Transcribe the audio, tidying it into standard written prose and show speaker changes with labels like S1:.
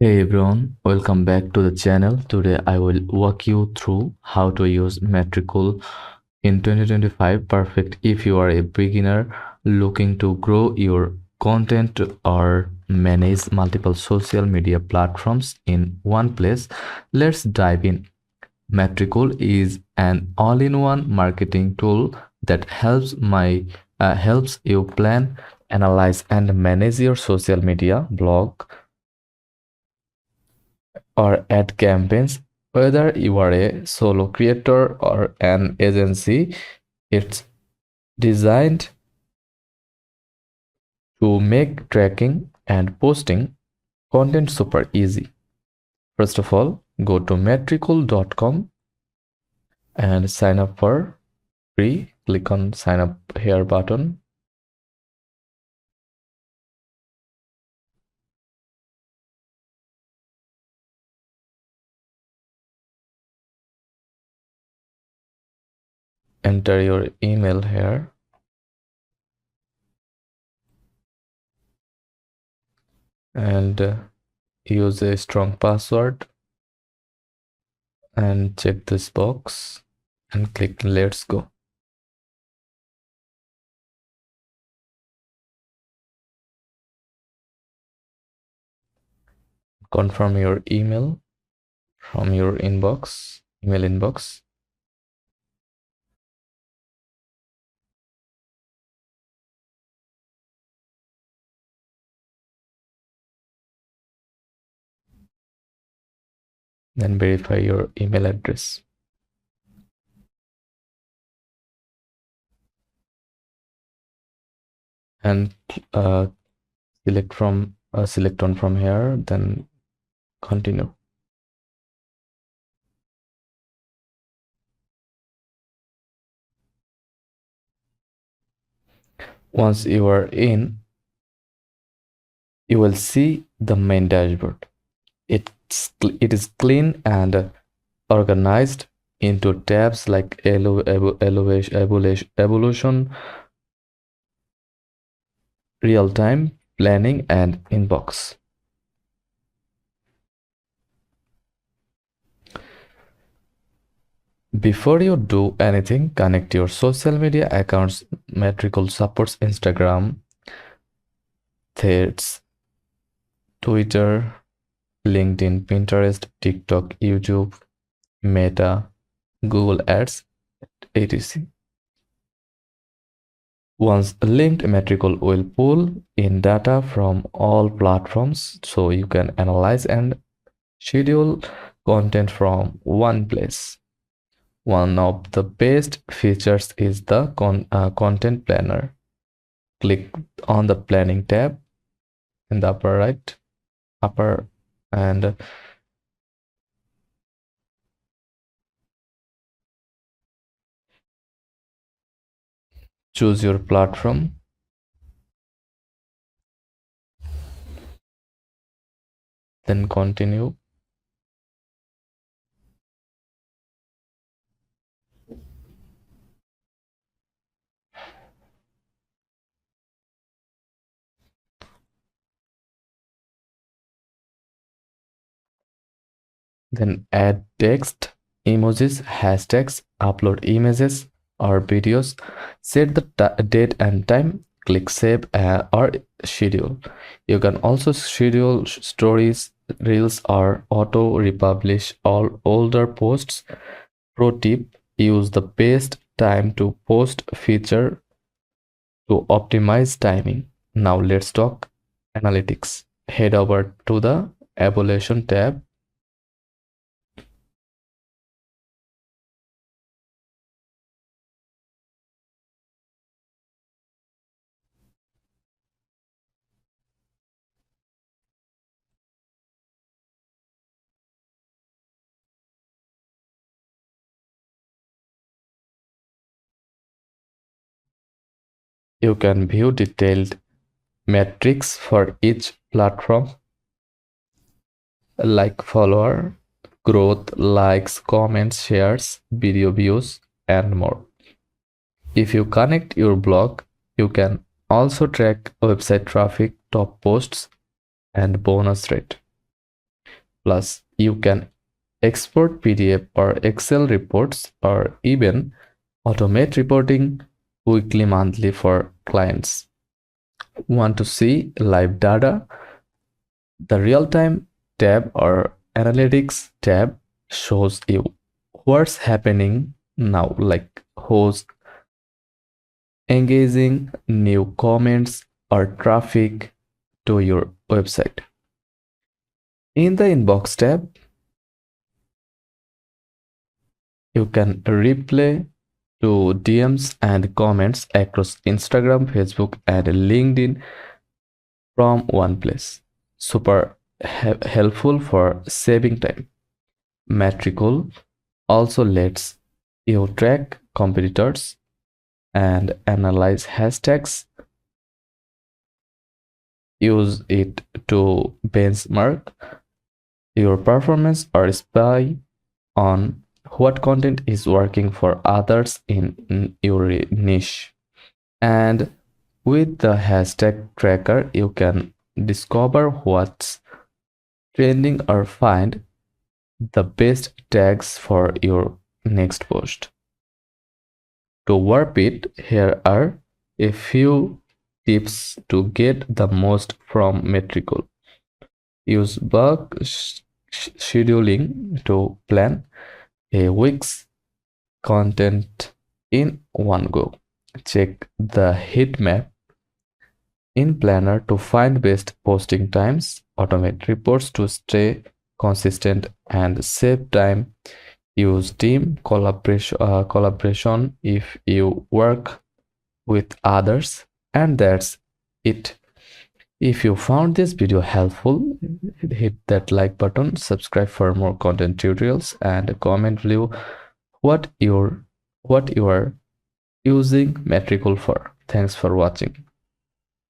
S1: Hey everyone, welcome back to the channel. Today I will walk you through how to use Metricool in 2025. Perfect if you are a beginner looking to grow your content or manage multiple social media platforms in one place. Let's dive in. Metricool is an all-in-one marketing tool that helps you plan, analyze, and manage your social media, blog, or ad campaigns. Whether you are a solo creator or an agency, it's designed to make tracking and posting content super easy. First of all, go to metricool.com and sign up for free. Click on sign up here button. Enter your email here and use a strong password and check this box and click let's go. Confirm your email from your email inbox. Then verify your email address. And select on from here, then continue. Once you are in, you will see the main dashboard. It is clean and organized into tabs like evolution, real-time, planning, and inbox. Before you do anything, connect your social media accounts. Metricool supports Instagram, Threads, Twitter, LinkedIn, Pinterest, TikTok, YouTube, Meta, Google Ads, etc. Once linked, Metricool will pull in data from all platforms so you can analyze and schedule content from one place. One of the best features is the content planner. Click on the planning tab in the upper and choose your platform. Then continue. Then add text, emojis, hashtags, upload images or videos, set the date and time, click save or schedule. You can also schedule stories, reels, or auto republish all older posts. Pro tip, use the best time to post feature to optimize timing. Now let's talk analytics. Head over to the evaluation tab. You can view detailed metrics for each platform like follower, growth, likes, comments, shares, video views, and more. If you connect your blog, you can also track website traffic, top posts, and bonus rate. Plus, you can export PDF or Excel reports or even automate reporting weekly, monthly for clients. Want to see live data? The real-time tab or analytics tab shows you what's happening now, like who's engaging, new comments, or traffic to your website. In the inbox tab, you can replay to DMs and comments across Instagram, Facebook, and LinkedIn from one place. Super helpful for saving time. Metricool also lets you track competitors and analyze hashtags. Use it to benchmark your performance or spy on what content is working for others in your niche. And with the hashtag tracker, you can discover what's trending or find the best tags for your next post. To warp it, here are a few tips to get the most from Metricool. Use bulk scheduling to plan a week's content in one go. Check the heat map in Planner to find best posting times, automate reports to stay consistent and save time. Use team collaboration if you work with others. And that's it. If you found this video helpful, hit that like button, subscribe for more content tutorials, and comment below what you are using Metricool for. Thanks for watching.